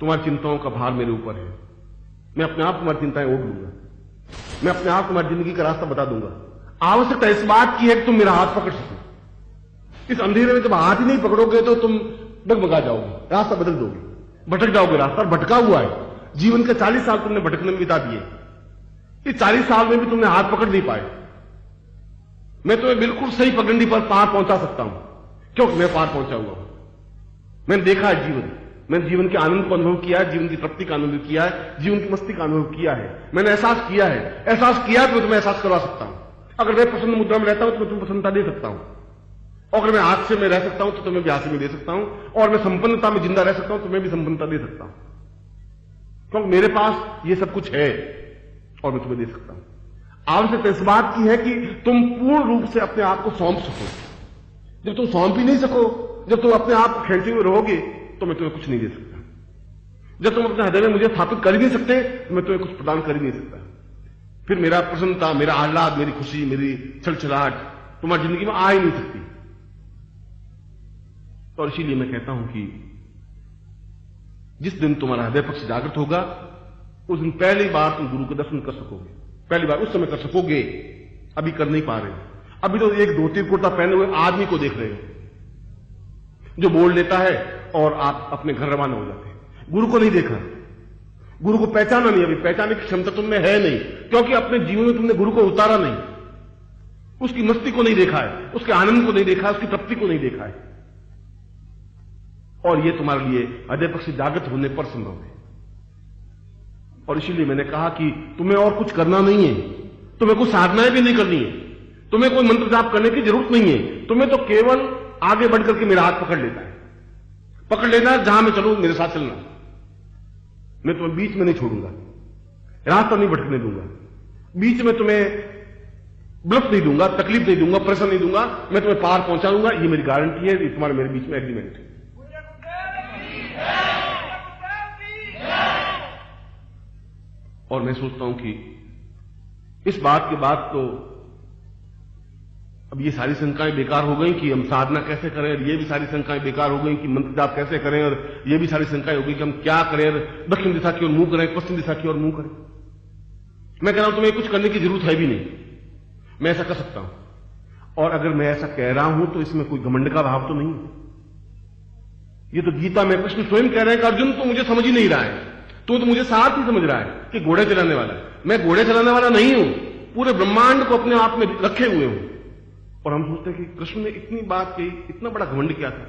तुम्हारी चिंताओं का भार मेरे ऊपर है। मैं अपने आप तुम्हारी चिंताएं ओढ़ लूंगा। मैं अपने आप तुम्हारी जिंदगी का रास्ता बता दूंगा। आवश्यकता इस बात की है कि तुम मेरा हाथ पकड़ सको। इस अंधेरे में जब हाथ ही नहीं पकड़ोगे तो तुम डगमगा जाओगे, रास्ता बदल दोगे, भटक जाओगे। रास्ता भटका हुआ है। जीवन के 40 साल तुमने भटकने में बिता दिए। इस 40 साल में भी तुमने हाथ पकड़ नहीं पाए। मैं तुम्हें बिल्कुल सही पगडंडी पर पार पहुंचा सकता हूं, क्योंकि मैं पार पहुंचा हुआ हूं। मैंने देखा है जीवन, मैंने जीवन के आनंद को अनुभव किया है, जीवन की तृप्ति का अनुभव किया है, जीवन की मस्ती का अनुभव किया है। मैंने एहसास किया है, एहसास किया तो मैं तुम्हें एहसास करवा सकता हूं। अगर मैं प्रसन्न मुद्रा में रहता हूं तो मैं तुम्हें प्रसन्नता दे सकता हूं। और अगर मैं हास्य में रह सकता हूं तो तुम्हें भी हास्य में दे सकता हूं। और मैं संपन्नता में जिंदा रह सकता हूं तो मैं भी संपन्नता दे सकता हूं, क्योंकि मेरे पास ये सब कुछ है और मैं तुम्हें दे सकता हूं। आवश्यकता इस बात की है कि तुम पूर्ण रूप से अपने आप को सौंप सको। जब तुम सौंप ही नहीं सको, जब तुम अपने आप को खेलते हुए रहोगे तो मैं तुम्हें कुछ नहीं दे सकता। जब तुम अपने हृदय में मुझे स्थापित कर ही नहीं सकते तो मैं तुम्हें कुछ प्रदान कर ही नहीं सकता। फिर मेरा प्रसन्नता, मेरा आह्लाद, मेरी खुशी, मेरी छलछलाहट तुम्हारी जिंदगी में आ ही नहीं सकती। और इसीलिए मैं कहता हूं कि जिस दिन तुम्हारा हृदय पक्ष जागृत होगा उस दिन पहली बार तुम गुरु का दर्शन कर सकोगे। पहली बार उस समय कर सकोगे, अभी कर नहीं पा रहे हो। अभी तो एक धोती कुर्ता पहने हुए आदमी को देख रहे हो जो बोल लेता है और आप अपने घर रवाना हो जाते हैं। गुरु को नहीं देखा, गुरु को पहचाना नहीं। अभी पहचानने की क्षमता तुमने है नहीं, क्योंकि अपने जीवन में तुमने गुरु को उतारा नहीं। उसकी मस्ती को नहीं देखा है, उसके आनंद को नहीं देखा है, उसकी तृप्ति को नहीं देखा है। और यह तुम्हारे लिए हृदय पक्ष जागृत होने पर संभव है। और इसीलिए मैंने कहा कि तुम्हें और कुछ करना नहीं है, तुम्हें कुछ साधनाएं भी नहीं करनी है, तुम्हें कोई मंत्र जाप करने की जरूरत नहीं है। तुम्हें तो केवल आगे बढ़ करके मेरा हाथ पकड़ लेता है, पकड़ लेना, जहां मैं चलूं मेरे साथ चलना। मैं तुम्हें बीच में नहीं छोड़ूंगा, रास्ता नहीं भटकने दूंगा, बीच में तुम्हें ब्लफ नहीं दूंगा, तकलीफ नहीं दूंगा, प्रेशर नहीं दूंगा। मैं तुम्हें पार पहुंचा दूंगा। ये मेरी गारंटी है, ये तुम्हारे मेरे बीच में एग्रीमेंट है। और मैं सोचता हूं कि इस बात के बाद तो अब ये सारी शंकाएं बेकार हो गई कि हम साधना कैसे करें, और ये भी सारी शंकाएं बेकार हो गई कि मंत्र जाप कैसे करें, और ये भी सारी शंकाएं हो गई कि हम क्या करें, दक्षिण दिशा की ओर मुंह करें, पश्चिम दिशा की ओर मुंह करें। मैं कह रहा हूं तुम्हें कुछ करने की जरूरत है भी नहीं, मैं ऐसा कर सकता हूं। और अगर मैं ऐसा कह रहा हूं तो इसमें कोई घमंड का भाव तो नहीं है। ये तो गीता में कृष्ण स्वयं कह रहे हैं कि अर्जुन तो मुझे समझ ही नहीं रहा है, तो मुझे साथ ही समझ रहा है कि घोड़े चलाने वाला है। मैं घोड़े चलाने वाला नहीं हूं, पूरे ब्रह्मांड को अपने आप में रखे हुए हूं। और हम सोचते हैं कि कृष्ण ने इतनी बात कही, इतना बड़ा घमंड किया था।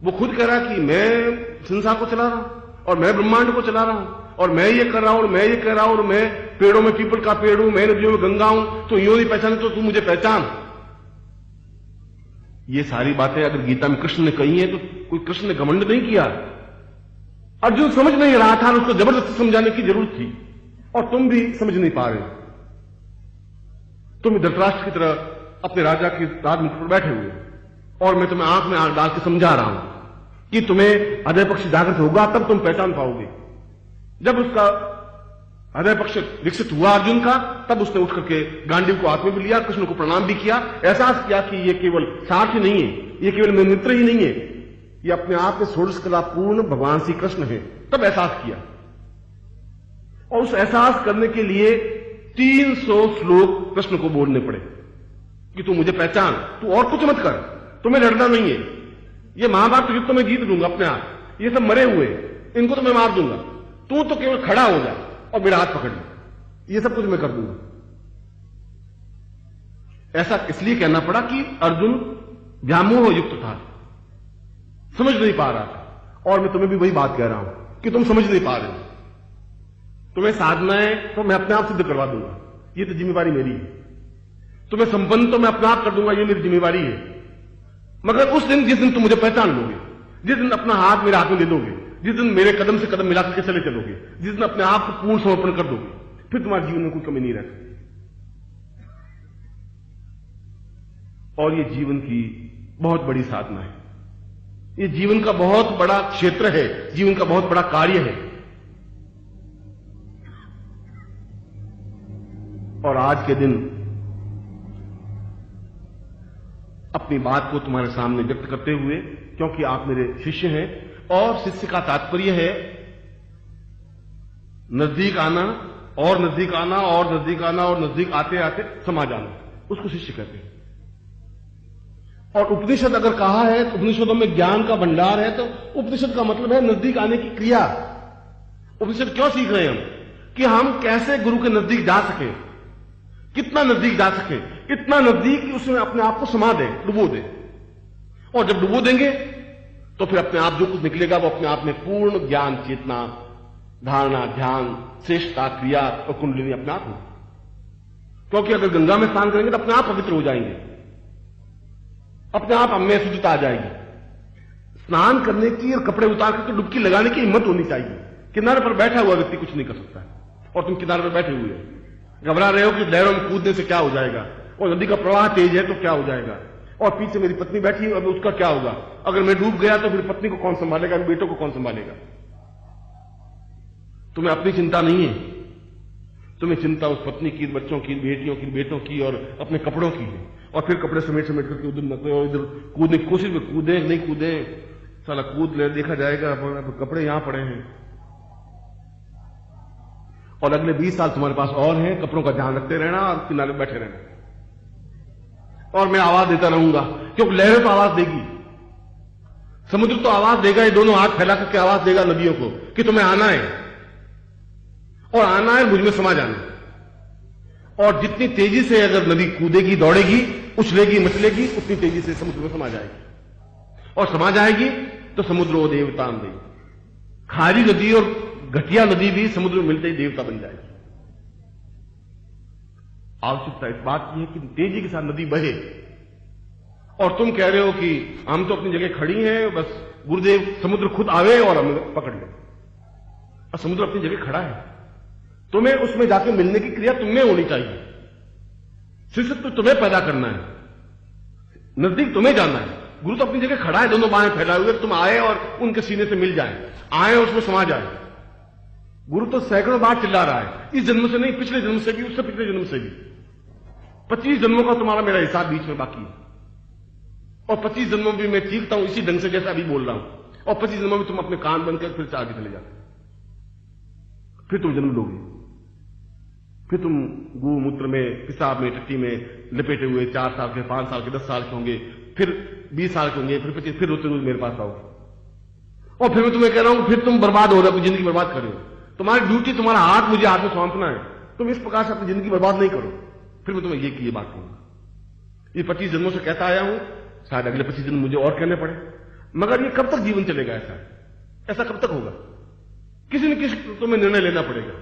वो खुद कह रहा है कि मैं संसार को चला रहा हूं और मैं ब्रह्मांड को चला रहा हूं और मैं ये कर रहा हूं और मैं ये कह रहा हूं और मैं पेड़ों में पीपल का पेड़ हूं, मैं नदियों में गंगा हूं, तो यूं नहीं पहचाने तो तू मुझे पहचान। ये सारी बातें अगर गीता में कृष्ण ने कही है तो कोई कृष्ण ने घमंड नहीं किया। अर्जुन समझ नहीं रहा था, उसको जबरदस्ती समझाने की जरूरत थी। और तुम भी समझ नहीं पा रहे। तुम धृतराष्ट्र की तरह अपने राजा की राजमुकुट पर बैठे हुए, और मैं तुम्हें आंख में आंख डाल के समझा रहा हूं कि तुम्हें हृदय पक्ष जागृत होगा तब तुम पहचान पाओगे। जब उसका हृदय पक्ष विकसित हुआ अर्जुन का, तब उसने उठ करके गांडीव को हाथ में भी लिया, कृष्ण को प्रणाम भी किया, एहसास किया कि ये केवल सारथी नहीं है, ये केवल मेरे मित्र ही नहीं है, ये अपने आप में षोडश कला पूर्ण भगवान श्री कृष्ण है। तब एहसास किया। और उस एहसास करने के लिए 300 श्लोक कृष्ण को बोलने पड़े कि तू मुझे पहचान, तू और कुछ मत कर, तुम्हें लड़ना नहीं है। ये महाभारत युद्ध तो मैं जीत लूंगा अपने आप, ये सब मरे हुए, इनको तो मैं मार दूंगा, तू तो केवल खड़ा हो जा और मेरा हाथ पकड़ ले, ये सब कुछ मैं कर दूंगा। ऐसा इसलिए कहना पड़ा कि अर्जुन व्यामोह युक्त था, समझ नहीं पा रहा था। और मैं तुम्हें भी वही बात कह रहा हूं कि तुम समझ नहीं पा रहे हो। तुम्हें साधनाएं तो मैं अपने आप सिद्ध करवा दूंगा, ये तो जिम्मेवारी मेरी है। तुम्हें संपन्न तो मैं अपने आप कर दूंगा, ये मेरी जिम्मेवारी है। मगर उस दिन, जिस दिन तुम मुझे पहचान लोगे, जिस दिन अपना हाथ मेरे हाथ में दे दोगे, जिस दिन मेरे कदम से कदम मिलाकर के चले चलोगे, जिस दिन अपने आप को पूर्ण समर्पण कर दोगे, फिर तुम्हारे जीवन में कोई कमी नहीं रह सकती। और ये जीवन की बहुत बड़ी साधना है, ये जीवन का बहुत बड़ा क्षेत्र है, जीवन का बहुत बड़ा कार्य है। और आज के दिन अपनी बात को तुम्हारे सामने व्यक्त करते हुए, क्योंकि आप मेरे शिष्य हैं और शिष्य का तात्पर्य है नजदीक आना और नजदीक आना और नजदीक आना और नजदीक आते आते समा जाना, उसको शिष्य कहते हैं। और उपनिषद अगर कहा है तो उपनिषदों में ज्ञान का भंडार है, तो उपनिषद का मतलब है नजदीक आने की क्रिया। उपनिषद क्यों सीख रहे हैं हम? कि हम कैसे गुरु के नजदीक जा सके, कितना नजदीक जा सके, इतना नजदीक कि उसमें अपने आप को समा दे, डुबो दे। और जब डुबो देंगे तो फिर अपने आप जो कुछ निकलेगा वो अपने आप में पूर्ण ज्ञान, चेतना, धारणा, ध्यान, श्रेष्ठता, क्रिया और कुंडलिनी अपने आप हो। क्योंकि अगर गंगा में स्नान करेंगे तो अपने आप पवित्र हो जाएंगे, अपने आप हमें शुद्धता आ जाएगी। स्नान करने की और कपड़े उतार कर तो डुबकी लगाने की हिम्मत होनी चाहिए। किनारे पर बैठा हुआ व्यक्ति कुछ नहीं कर सकता और तुम किनारे पर बैठे हुए हो, घबरा रहे हो कि लहरों में कूदने से क्या हो जाएगा, और नदी का प्रवाह तेज है तो क्या हो जाएगा, और पीछे मेरी पत्नी बैठी है, अब उसका क्या होगा, अगर मैं डूब गया तो फिर पत्नी को कौन संभालेगा, बेटों को कौन संभालेगा। तुम्हें अपनी चिंता नहीं है, तुम्हें चिंता उस पत्नी की, बच्चों की, बेटियों की, बेटों की और अपने कपड़ों की है। और फिर कपड़े समेट समेट करके उधर नकले, इधर कूदने की कोशिश में कूदे नहीं कूदे, साला कूद ले, देखा जाएगा, कपड़े यहां पड़े हैं। और अगले 20 साल तुम्हारे पास और हैं, कपड़ों का ध्यान रखते रहना और किनारे बैठे रहना। और मैं आवाज देता रहूंगा, क्योंकि लहरें तो आवाज देगी, समुद्र तो आवाज देगा, ये दोनों हाथ फैला करके आवाज देगा नदियों को कि तुम्हें आना है, और आना है मुझ में समा जाना। और जितनी तेजी से अगर नदी कूदेगी, दौड़ेगी, उछलेगी, मचलेगी, उतनी तेजी से समुद्र में समा जाएगी। और समा जाएगी तो समुद्र वो देवता देगी। खारी नदी और घटिया नदी भी समुद्र में मिलते ही देवता बन जाएगी। आवश्यकता इस बात की है कि तेजी के साथ नदी बहे। और तुम कह रहे हो कि हम तो अपनी जगह खड़ी हैं, बस गुरुदेव समुद्र खुद आवे और हमें पकड़ ले। और समुद्र अपनी जगह खड़ा है, तुम्हें उसमें जाके मिलने की क्रिया तुम्हें होनी चाहिए। शिष्यत्व तुम्हें पैदा करना है, नजदीक तुम्हें जाना है। गुरु तो अपनी जगह खड़ा है, दोनों बाहें फैलाए हुए, तुम आए और उनके सीने से मिल जाए, आए और उसमें समा जाए। गुरु तो सैकड़ों बार चिल्ला रहा है, इस जन्म से नहीं, पिछले जन्म से भी, उससे पिछले जन्म से भी। 25 जन्मों का तुम्हारा मेरा हिसाब बीच में बाकी है, और 25 जन्मों में मैं चीखता हूं इसी ढंग से जैसा अभी बोल रहा हूं, और 25 जन्मों में तुम अपने कान बंद कर फिर आगे चले जाते, फिर तुम जन्म लोगे, फिर तुम गोमूत्र में, पिशाब में, टट्टी में लपेटे हुए 4 साल के, 5 साल के, 10 साल के होंगे, फिर 20 साल के होंगे, फिर 25, फिर रोते रोज मेरे पास आओगे। और फिर मैं तुम्हें कह रहा हूं फिर तुम बर्बाद हो रहे हो, अपनी जिंदगी बर्बाद कर रहे हो। तुम्हारी ड्यूटी, तुम्हारा हाथ मुझे हाथ में सौंपना है, तुम इस प्रकार से अपनी जिंदगी बर्बाद नहीं करो। फिर मैं तुम्हें ये बात कहूंगा। ये 25 जन्मों से कहता आया हूं, शायद अगले 25 जन्म मुझे और कहने पड़े, मगर ये कब तक जीवन चलेगा? ऐसा कब तक होगा? किसी न किसी तुम्हें निर्णय लेना पड़ेगा,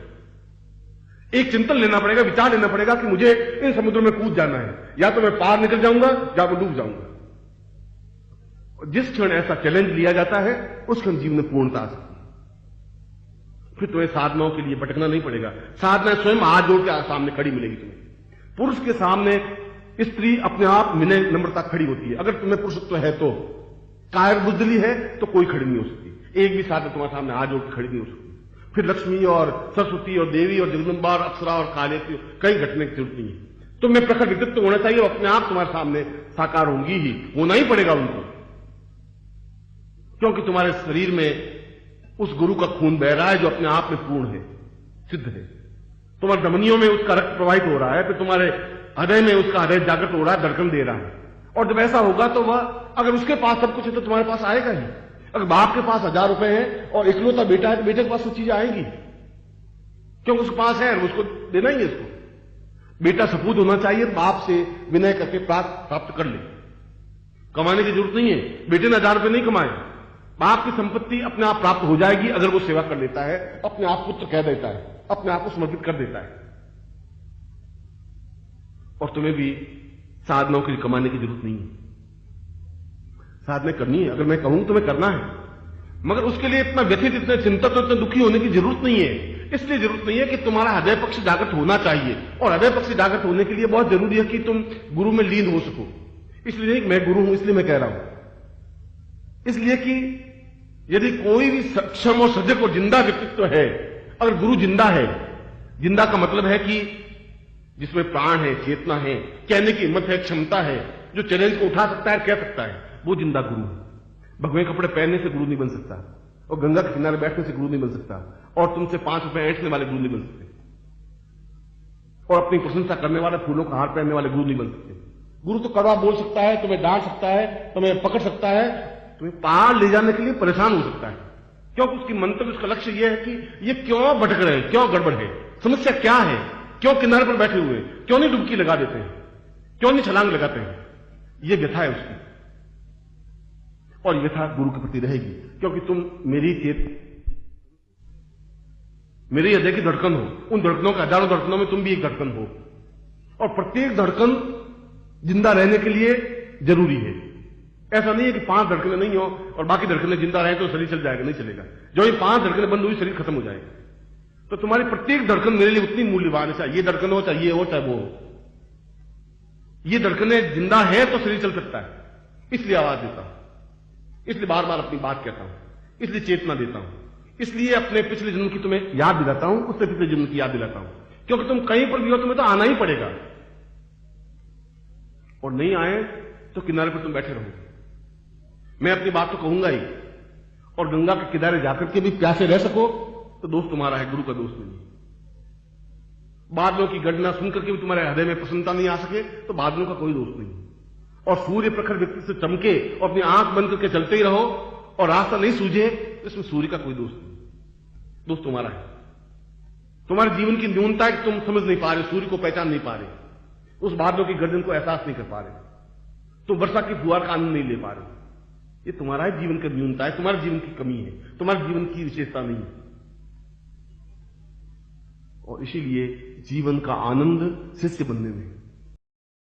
एक चिंतन लेना पड़ेगा, विचार लेना पड़ेगा कि मुझे इन समुद्रों में कूद जाना है, या तो मैं पार निकल जाऊंगा या मैं डूब जाऊंगा। जिस क्षण ऐसा चैलेंज लिया जाता है उस क्षण जीवन में पूर्णता आ सकती है। फिर तुम्हें साधनाओं के लिए भटकना नहीं पड़ेगा, साधना स्वयं हाथ जोड़ के सामने खड़ी मिलेगी तुम्हें। पुरुष के सामने स्त्री अपने आप विनय नम्रता खड़ी होती है। अगर तुम्हें पुरुषत्व है तो, कायर बुद्धली है तो कोई खड़ी नहीं हो सकती, एक भी साधना तुम्हारे सामने हाथ जोड़ के खड़ी नहीं हो सकती। फिर लक्ष्मी और सरस्वती और देवी और जगदम्बा और अप्सरा और काले कई घटने की जरूरत नहीं है। तुम्हें प्रखर व्यक्तित्व होना चाहिए, अपने आप तुम्हारे सामने साकार होंगी ही, होना ही पड़ेगा उनको, क्योंकि तुम्हारे शरीर में उस गुरु का खून बह रहा है जो अपने आप में पूर्ण है, सिद्ध है। तुम्हारे धमनियों में उसका रक्त प्रवाहित हो रहा है, फिर तुम्हारे हृदय में उसका हृदय जागृत हो रहा है, धड़कन दे रहा है। और जब ऐसा होगा तो वह, अगर उसके पास सब कुछ है तो तुम्हारे पास आएगा ही। अगर बाप के पास 1000 रुपए हैं और इकलौता बेटा है तो बेटे के पास सब चीजें आएंगी, क्योंकि उसके पास है, उसको देना ही है। इसको बेटा सपूत होना चाहिए, बाप से विनय करके प्राप्त कर ले, कमाने की जरूरत नहीं है। बेटे ने 1000 रुपए नहीं कमाए, बाप की संपत्ति अपने आप प्राप्त हो जाएगी अगर वो सेवा कर लेता है, अपने आप पुत्र कह देता है, अपने आप को समर्पित कर देता है। और तुम्हें भी साधनाओं के लिए कमाने की जरूरत नहीं है, साधना करनी है। अगर मैं कहूं तुम्हें करना है, मगर उसके लिए इतना व्यथित, इतने चिंतित, इतने दुखी होने की जरूरत नहीं है। इसलिए जरूरत नहीं है कि तुम्हारा हृदय पक्ष जागृत होना चाहिए, और हृदय पक्ष जागृत होने के लिए बहुत जरूरी है कि तुम गुरु में लीन हो सको। इसलिए नहीं मैं गुरु हूं इसलिए मैं कह रहा हूं, इसलिए कि यदि कोई भी सक्षम और सजग और जिंदा व्यक्तित्व है, अगर गुरु जिंदा है, जिंदा का मतलब है कि जिसमें प्राण है, चेतना है, कहने की हिम्मत है, क्षमता है, जो चैलेंज को उठा सकता है, कह सकता है, वो जिंदा गुरु है। भगवे कपड़े पहनने से गुरु नहीं बन सकता, और गंगा के किनारे बैठने से गुरु नहीं बन सकता, और तुमसे 5 रुपए ऐंठने वाले गुरु नहीं बन सकते, और अपनी प्रशंसा करने वाले फूलों का हार पहनने वाले गुरु नहीं बन सकते। गुरु तो कड़वा बोल सकता है, तुम्हें डांट सकता है, तुम्हें पकड़ सकता है, तुम्हें पार ले जाने के लिए परेशान हो सकता है, क्योंकि उसकी मंतव्य, उसका लक्ष्य यह है कि ये क्यों भटक रहे हैं, क्यों गड़बड़ है, समस्या क्या है, क्यों किनारे पर बैठे हुए, क्यों नहीं डुबकी लगा देते हैं, क्यों नहीं छलांग लगाते हैं। ये व्यथा है उसकी, और व्यथा गुरु के प्रति रहेगी, क्योंकि तुम मेरी हृदय की धड़कन हो। उन धड़कनों के हजारों धड़कनों में तुम भी एक धड़कन हो, और प्रत्येक धड़कन जिंदा रहने के लिए जरूरी है। ऐसा नहीं है कि 5 धड़कनें नहीं हो और बाकी धड़कनें जिंदा रहे तो शरीर चल जाएगा, नहीं चलेगा। जो ये 5 धड़कनें बंद हुई, शरीर खत्म हो जाएगा। तो तुम्हारी प्रत्येक धड़कन मेरे लिए उतनी मूल्यवान है, चाहे ये धड़कन हो, चाहे ये हो, चाहे वो हो। ये धड़कनें जिंदा है तो शरीर चल सकता है, इसलिए आवाज देता हूं, इसलिए बार बार अपनी बात कहता हूं, इसलिए चेतना देता हूं, इसलिए अपने पिछले जन्म की तुम्हें याद दिलाता हूं, उससे पिछले जन्म की याद दिलाता हूं, क्योंकि तुम कहीं पर भी हो तुम्हें तो आना ही पड़ेगा, और नहीं आए तो किनारे पर तुम बैठे रहोगे। मैं अपनी बात तो कहूंगा ही, और गंगा के किनारे जाकर के भी प्यासे रह सको तो दोस्त तुम्हारा है, गुरु का दोस्त नहीं। बादलों की गर्जना सुनकर के भी तुम्हारे हृदय में प्रसन्नता नहीं आ सके तो बादलों का कोई दोस्त नहीं। और सूर्य प्रखर व्यक्ति से चमके और अपनी आंख बंद करके चलते ही रहो और रास्ता नहीं सूझे तो इसमें सूर्य का कोई दोस्त नहीं। दोस्त तुम्हारा है। तुम्हारे जीवन की न्यूनता है कि तुम समझ नहीं पा रहे, सूर्य को पहचान नहीं पा रहे, उस बादलों की गर्जन को एहसास नहीं कर पा रहे, तुम वर्षा की फुहार का आनंद नहीं ले पा रहे। ये तुम्हारा ही जीवन की न्यूनता है, तुम्हारे जीवन की कमी है, तुम्हारे जीवन की विशेषता नहीं है। और इसीलिए जीवन का आनंद शिष्य बनने में